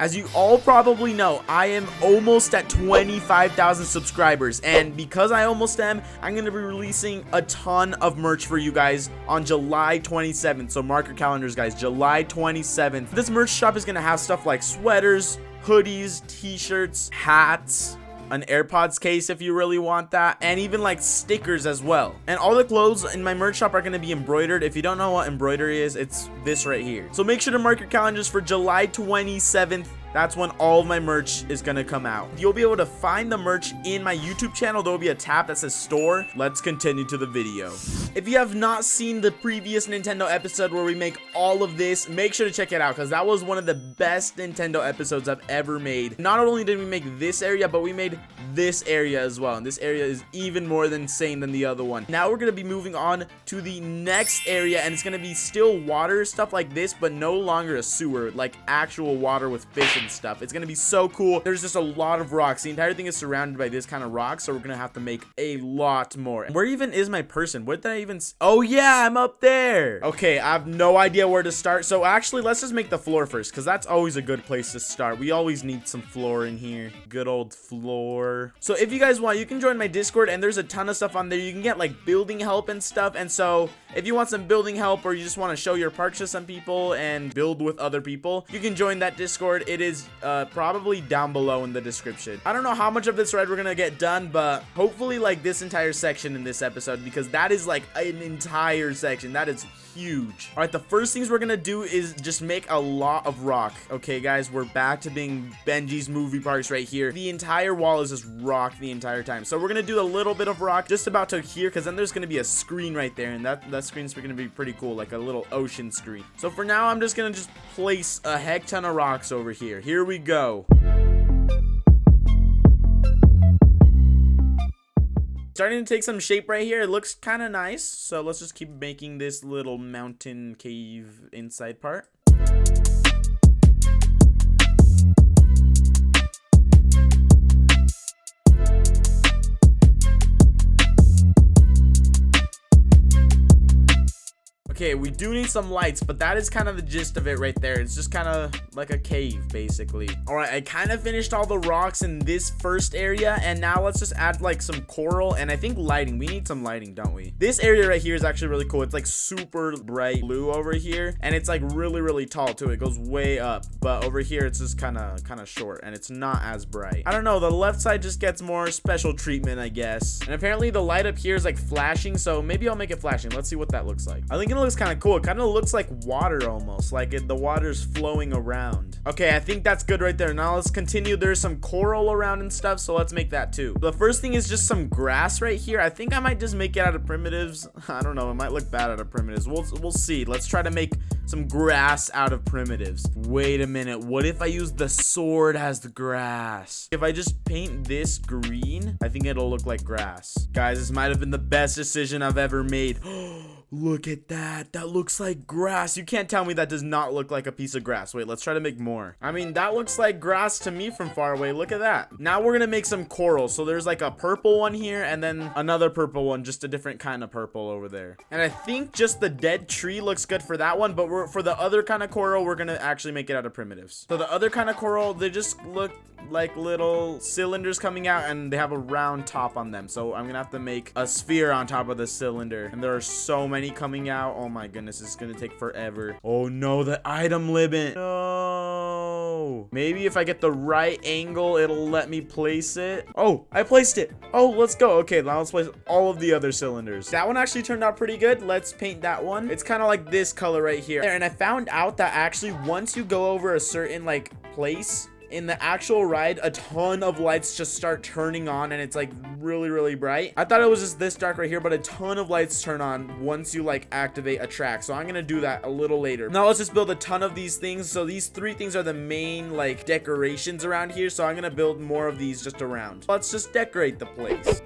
As you all probably know, I am almost at 25,000 subscribers, and because I almost am, I'm going to be releasing a ton of merch for you guys on July 27th, so mark your calendars, guys. July 27th. This merch shop is going to have stuff like sweaters, hoodies, t-shirts, hats, an AirPods case if you really want that, and even like stickers as well. And all the clothes in my merch shop are going to be embroidered. If you don't know what embroidery is, it's this right here. So make sure to mark your calendars for July 27th. That's when all of my merch is gonna come out. You'll be able to find the merch in my YouTube channel. There will be a tab that says store. Let's continue to the video. If you have not seen the previous Nintendo episode where we make all of this, make sure to check it out, because that was one of the best Nintendo episodes I've ever made. Not only did we make this area, but we made this area as well, and this area is even more insane than the other one. Now we're gonna be moving on to the next area, and it's gonna be still water, stuff like this, but no longer a sewer, like actual water with fish and stuff. It's gonna be so cool. There's just a lot of rocks. The entire thing is surrounded by this kind of rock, so we're gonna have to make a lot more. Where even is my person? What did I even oh yeah, I'm up there. Okay, I have no idea where to start, so actually let's just make the floor first, because that's always a good place to start. We always need some floor in here. Good old floor. So if you guys want, you can join my Discord, and there's a ton of stuff on there. You can get like building help and stuff, and so if you want some building help, or you just want to show your parts to some people and build with other people, you can join that Discord. It is probably down below in the description. I don't know how much of this ride we're gonna get done, but hopefully like this entire section in this episode, because that is like an entire section. That is huge. All right, the first things we're gonna do is just make a lot of rock. Okay guys, we're back to being Benji's movie parks right here. The entire wall is just rock the entire time, so we're gonna do a little bit of rock just about to here, because then there's gonna be a screen right there, and that screen's gonna be pretty cool, like a little ocean screen. So for now, I'm just gonna place a heck ton of rocks over here. Here we go. Starting to take some shape right here. It looks kind of nice, so let's just keep making this little mountain cave inside part. Okay, we do need some lights, but that is kind of the gist of it right there. It's just kind of like a cave, basically. All right, I kind of finished all the rocks in this first area, and now let's just add like some coral and I think lighting. We need some lighting, don't we? This area right here is actually really cool. It's like super bright blue over here, and it's like really tall too. It goes way up, but over here it's just kind of short, and it's not as bright. I don't know. The left side just gets more special treatment, I guess. And apparently the light up here is like flashing, so maybe I'll make it flashing. Let's see what that looks like. I think it looks kind of cool. It kind of looks like water almost, like the water's flowing around. Okay, I think that's good right there. Now let's continue. There's some coral around and stuff, so let's make that too. The first thing is just some grass right here. I think I might just make it out of primitives. I don't know, it might look bad out of primitives. We'll see. Let's try to make some grass out of primitives. Wait a minute, what if I use the sword as the grass? If I just paint this green, I think it'll look like grass. Guys, this might have been the best decision I've ever made. Look at that. That looks like grass. You can't tell me that does not look like a piece of grass. Wait, let's try to make more. I mean, that looks like grass to me from far away. Look at that. Now we're gonna make some coral. So there's like a purple one here, and then another purple one, just a different kind of purple over there. And I think just the dead tree looks good for that one, but for the other kind of coral, we're gonna actually make it out of primitives. So the other kind of coral, they just look like little cylinders coming out, and they have a round top on them. So I'm gonna have to make a sphere on top of the cylinder, and there are so many coming out. Oh my goodness, it's gonna take forever. Oh no, the item limit. No. Maybe if I get the right angle, it'll let me place it. Oh, I placed it. Oh, let's go. Okay, now let's place all of the other cylinders. That one actually turned out pretty good. Let's paint that one. It's kind of like this color right here. And I found out that actually once you go over a certain like place in the actual ride, a ton of lights just start turning on, and it's like really bright. I thought it was just this dark right here, but a ton of lights turn on once you like activate a track. So I'm gonna do that a little later. Now let's just build a ton of these things. So these three things are the main like decorations around here, so I'm gonna build more of these just around. Let's just decorate the place.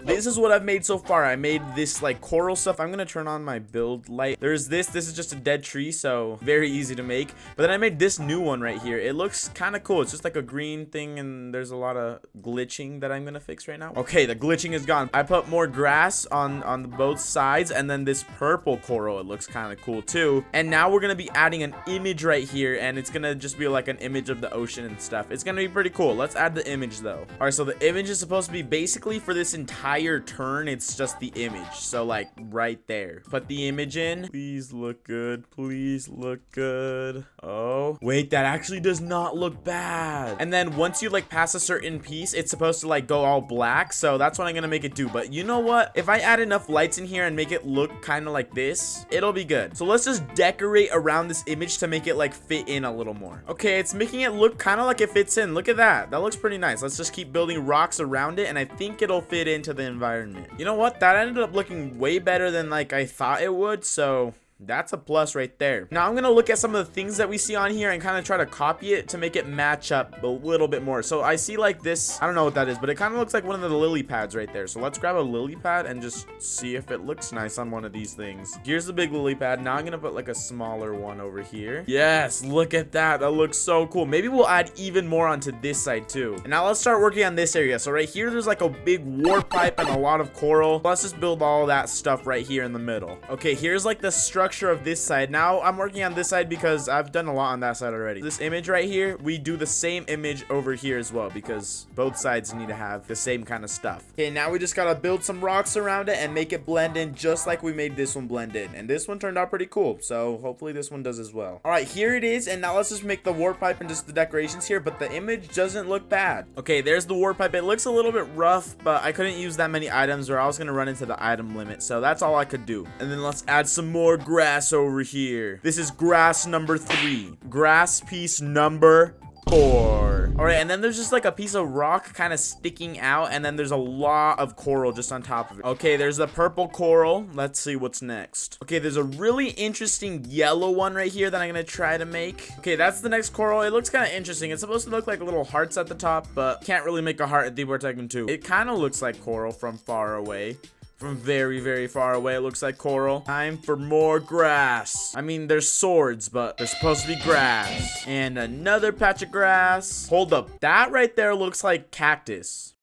this is what I've made so far. I made this like coral stuff. I'm gonna turn on my build light. There's this is just a dead tree, so very easy to make. But then I made this new one right here. It looks kind of cool. It's just like a green thing, and there's a lot of glitching that I'm gonna fix right now. Okay, the glitching is gone. I put more grass on both sides, and then this purple coral. It looks kind of cool too. And now we're gonna be adding an image right here, and it's gonna just be like an image of the ocean and stuff. It's gonna be pretty cool. Let's add the image though. All right, so the image is supposed to be basically for this entire turn. It's just the image. So like right there. Put the image in. Please look good. Please look good. Oh, wait, that actually does not look bad. And then once you like pass a certain piece, it's supposed to like go all black. So that's what I'm gonna make it do. But you know what? If I add enough lights in here and make it look kind of like this, it'll be good. So let's just decorate around this image to make it like fit in a little more. Okay, it's making it look kind of like it fits in. Look at that. That looks pretty nice. Let's just keep building rocks around it, and I think it'll fit into the environment. You know what? That ended up looking way better than like I thought it would. So that's a plus right there. Now I'm gonna look at some of the things that we see on here and kind of try to copy it to make it match up a little bit more. So I see like this, I don't know what that is, but it kind of looks like one of the lily pads right there. So let's grab a lily pad and just see if it looks nice on one of these things. Here's the big lily pad. Now I'm gonna put like a smaller one over here. Yes, look at that. That looks so cool. Maybe we'll add even more onto this side too. And now let's start working on this area. So right here, there's like a big warp pipe and a lot of coral. Let's just build all that stuff right here in the middle. Okay, here's like the structure of this side. Now I'm working on this side because I've done a lot on that side already. This image right here, we do the same image over here as well because both sides need to have the same kind of stuff. Okay, now we just gotta build some rocks around it and make it blend in just like we made this one blend in. And this one turned out pretty cool, so hopefully this one does as well. All right, here it is. And now let's just make the warp pipe and just the decorations here, but the image doesn't look bad. Okay, there's the warp pipe. It looks a little bit rough, but I couldn't use that many items or I was gonna run into the item limit, so that's all I could do. And then let's add some more grass over here. This is grass number 3. Grass piece number 4. All right, and then there's just like a piece of rock kind of sticking out, and then there's a lot of coral just on top of it. Okay, there's the purple coral. Let's see what's next. Okay, there's a really interesting yellow one right here that I'm gonna try to make. Okay, that's the next coral. It looks kind of interesting. It's supposed to look like little hearts at the top, but can't really make a heart at Deep War Tycoon 2. It kind of looks like coral from far away. From very, very far away, it looks like coral. Time for more grass. I mean, there's swords, but they're supposed to be grass. And another patch of grass. Hold up. That right there looks like cactus.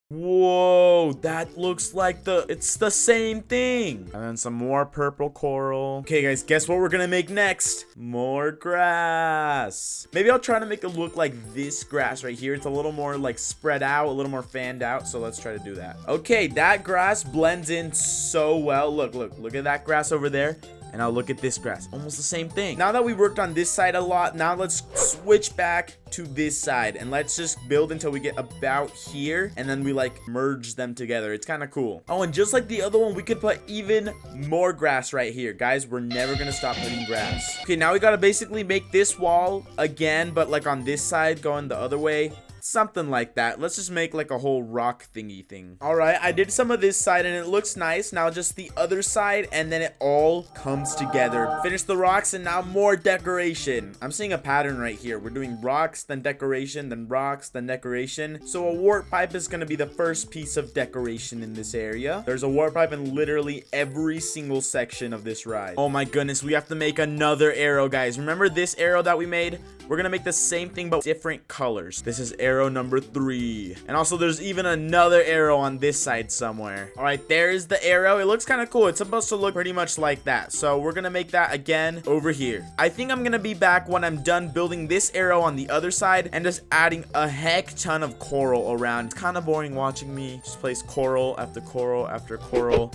Whoa, that looks like it's the same thing. And then some more purple coral. Okay, guys, guess what we're gonna make next? More grass. Maybe I'll try to make it look like this grass right here. It's a little more like spread out, a little more fanned out. So let's try to do that. Okay, that grass blends in so well. Look at that grass over there. And now look at this grass. Almost the same thing. Now that we worked on this side a lot, now let's switch back to this side. And let's just build until we get about here. And then we like merge them together. It's kind of cool. Oh, and just like the other one, we could put even more grass right here. Guys, we're never going to stop putting grass. Okay, now we got to basically make this wall again, but like on this side going the other way. Something like that. Let's just make like a whole rock thingy thing. All right, I did some of this side and it looks nice. Now just the other side, and then it all comes together. Finish the rocks and now more decoration. I'm seeing a pattern right here. We're doing rocks, then decoration, then rocks, then decoration. So a warp pipe is gonna be the first piece of decoration in this area. There's a warp pipe in literally every single section of this ride. Oh my goodness, we have to make another arrow, guys. Remember this arrow that we made? We're gonna make the same thing but different colors. This is arrow number 3. And also there's even another arrow on this side somewhere. All right, there's the arrow. It looks kind of cool. It's supposed to look pretty much like that. So we're gonna make that again over here. I think I'm gonna be back when I'm done building this arrow on the other side and just adding a heck ton of coral around. It's kind of boring watching me just place coral after coral after coral.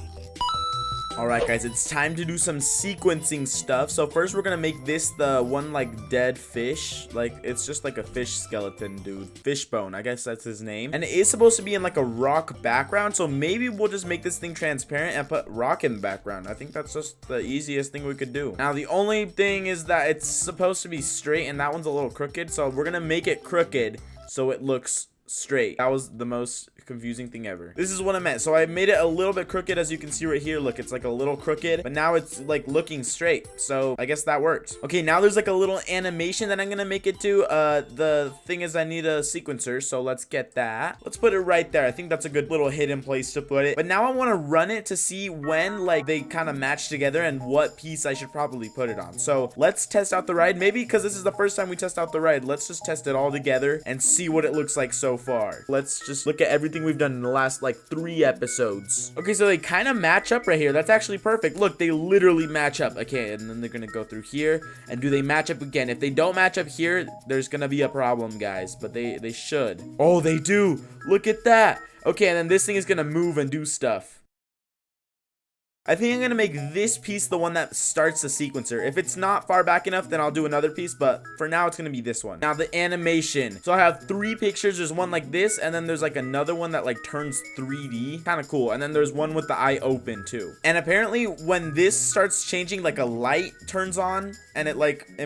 Alright guys, it's time to do some sequencing stuff. So first we're gonna make this the one like dead fish. Like it's just like a fish skeleton, dude. Fishbone, I guess that's his name. And it is supposed to be in like a rock background. So maybe we'll just make this thing transparent and put rock in the background. I think that's just the easiest thing we could do. Now the only thing is that it's supposed to be straight and that one's a little crooked. So we're gonna make it crooked so it looks straight. That was the most confusing thing ever. This is what I meant. So I made it a little bit crooked, as you can see right here. Look, it's like a little crooked, but now it's like looking straight. So I guess that works. Okay, now there's like a little animation that I'm gonna make it to. The thing is I need a sequencer, so let's get that. Let's put it right there. I think that's a good little hidden place to put it. But now I want to run it to see when like they kind of match together and what piece I should probably put it on. So let's test out the ride. Maybe because this is the first time we test out the ride, let's just test it all together and see what it looks like so far. Let's just look at everything we've done in the last like 3 episodes. Okay, so they kind of match up right here. That's actually perfect. Look, they literally match up. Okay, and then they're gonna go through here. And do they match up again? If they don't match up here, there's gonna be a problem, guys. But they should. Oh, they do. Look at that. Okay, and then this thing is gonna move and do stuff. I think I'm gonna make this piece the one that starts the sequencer. If it's not far back enough, then I'll do another piece, but for now it's gonna be this one. Now the animation. So I have 3 pictures. There's one like this, and then there's like another one that like turns 3D. Kind of cool. And then there's one with the eye open too. And apparently when this starts changing, like a light turns on and it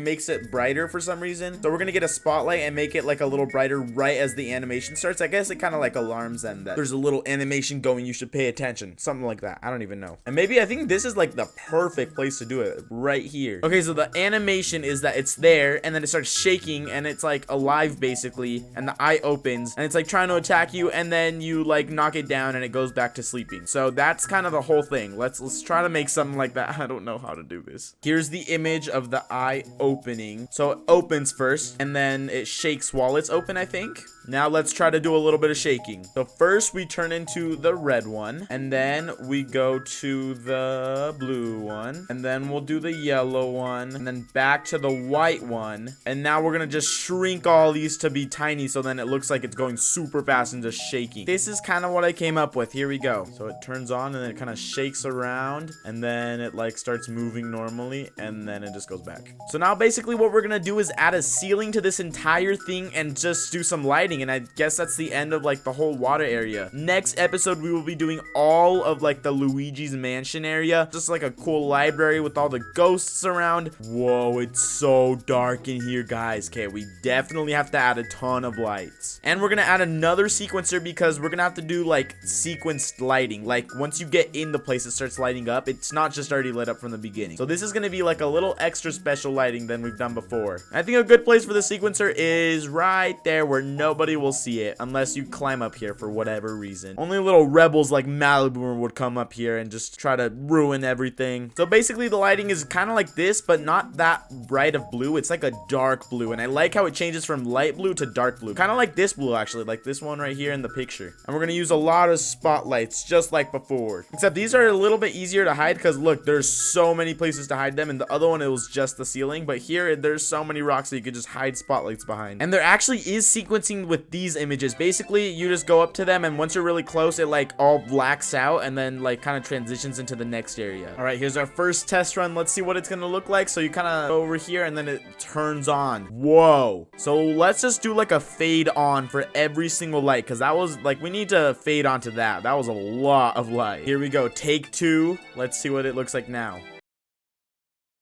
makes it brighter for some reason. So we're gonna get a spotlight and make it like a little brighter right as the animation starts. I guess it kind of like alarms them that there's a little animation going, you should pay attention, something like that. I don't even know. And maybe I think this is like the perfect place to do it, right here. Okay, so the animation is that it's there and then it starts shaking and it's like alive basically, and the eye opens and it's like trying to attack you, and then you like knock it down and it goes back to sleeping. So that's kind of the whole thing. Let's try to make something like that. I don't know how to do this. Here's the image of the eye opening. So it opens first and then it shakes while it's open, I think. Now let's try to do a little bit of shaking. So first we turn into the red one, and then we go to the blue one, and then we'll do the yellow one, and then back to the white one. And now we're gonna just shrink all these to be tiny, so then it looks like it's going super fast and just shaking. This is kind of what I came up with. Here we go. So it turns on and then it kind of shakes around, and then it like starts moving normally, and then it just goes back. So now basically what we're gonna do is add a ceiling to this entire thing and just do some lighting. And I guess that's the end of like the whole water area. Next episode we will be doing all of like the Luigi's mansion area, just like a cool library with all the ghosts around. Whoa, it's so dark in here, guys. Okay, we definitely have to add a ton of lights, and we're gonna add another sequencer because we're gonna have to do like sequenced lighting. Like once you get in the place, it starts lighting up. It's not just already lit up from the beginning. So this is gonna be like a little extra special lighting than we've done before. I think a good place for the sequencer is right there where nobody will see it unless you climb up here for whatever reason. Only little rebels like Malibu would come up here and just try to ruin everything. So basically the lighting is kind of like this, but not that bright of blue. It's like a dark blue, and I like how it changes from light blue to dark blue, kind of like this blue actually, like this one right here in the picture. And we're gonna use a lot of spotlights just like before, except these are a little bit easier to hide because look, there's so many places to hide them. And the other one, it was just the ceiling, but here there's so many rocks that you could just hide spotlights behind. And there actually is sequencing with these images. Basically you just go up to them, and once you're really close, it like all blacks out and then like kind of transitions into the next area. All right, here's our first test run. Let's see what it's gonna look like. So you kind of go over here and then it turns on. Whoa. So let's just do like a fade on for every single light, because that was like, we need to fade onto that. That was a lot of light. Here we go, take 2. Let's see what it looks like now.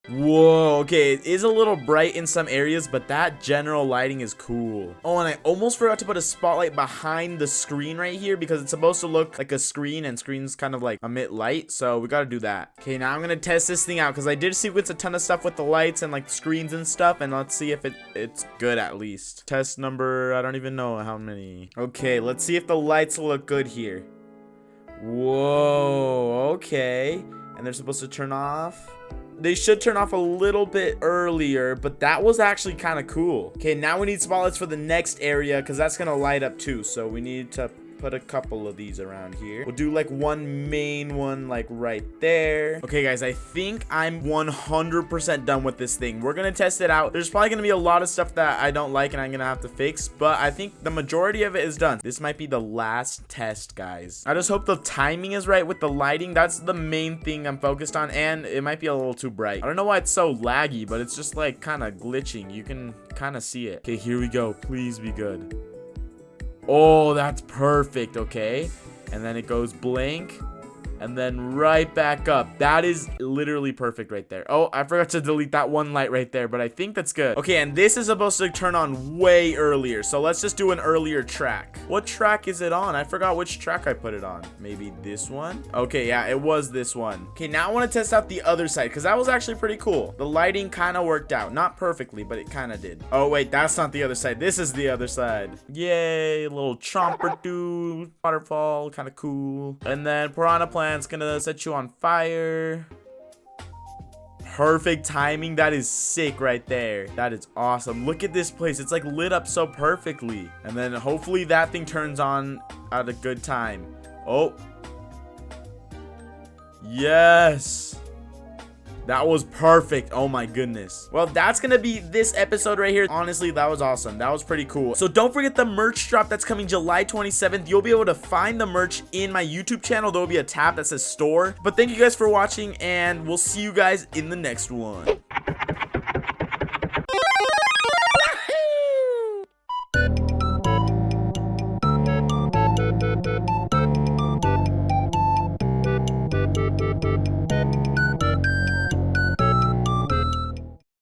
Whoa, okay, it is a little bright in some areas, but that general lighting is cool. Oh, and I almost forgot to put a spotlight behind the screen right here because it's supposed to look like a screen, and screens kind of like emit light, so we gotta do that. Okay, now I'm gonna test this thing out because I did sequence a ton of stuff with the lights and like screens and stuff, and let's see if it's good at least. Test number, I don't even know how many. Okay, let's see if the lights look good here. Whoa, okay, and they're supposed to turn off. They should turn off a little bit earlier, but that was actually kind of cool. Okay, now we need spotlights for the next area because that's gonna light up too. So we need to put a couple of these around here. We'll do like one main one like right there. Okay guys, I think I'm 100% done with this thing. We're gonna test it out. There's probably gonna be a lot of stuff that I don't like and I'm gonna have to fix, but I think the majority of it is done. This might be the last test, guys. I just hope the timing is right with the lighting. That's the main thing I'm focused on, and it might be a little too bright. I don't know why it's so laggy, but it's just like kind of glitching. You can kind of see it. Okay, here we go. Please be good. Oh, that's perfect. Okay, and then it goes blank and then right back up. That is literally perfect right there. Oh, I forgot to delete that one light right there, but I think that's good. Okay, and this is supposed to turn on way earlier, so let's just do an earlier track. What track is it on? I forgot which track I put it on. Maybe this one? Okay, yeah, it was this one. Okay, now I want to test out the other side, because that was actually pretty cool. The lighting kind of worked out. Not perfectly, but it kind of did. Oh, wait, that's not the other side. This is the other side. Yay, little chomper dude. Waterfall, kind of cool. And then piranha plant's gonna set you on fire. Perfect timing. That is sick right there. That is awesome. Look at this place. It's like lit up so perfectly. And then hopefully that thing turns on at a good time. Oh. Yes. That was perfect. Oh my goodness. Well, that's gonna be this episode right here. Honestly, that was awesome. That was pretty cool. So don't forget the merch drop that's coming July 27th. You'll be able to find the merch in my YouTube channel. There will be a tab that says store. But thank you guys for watching, and we'll see you guys in the next one.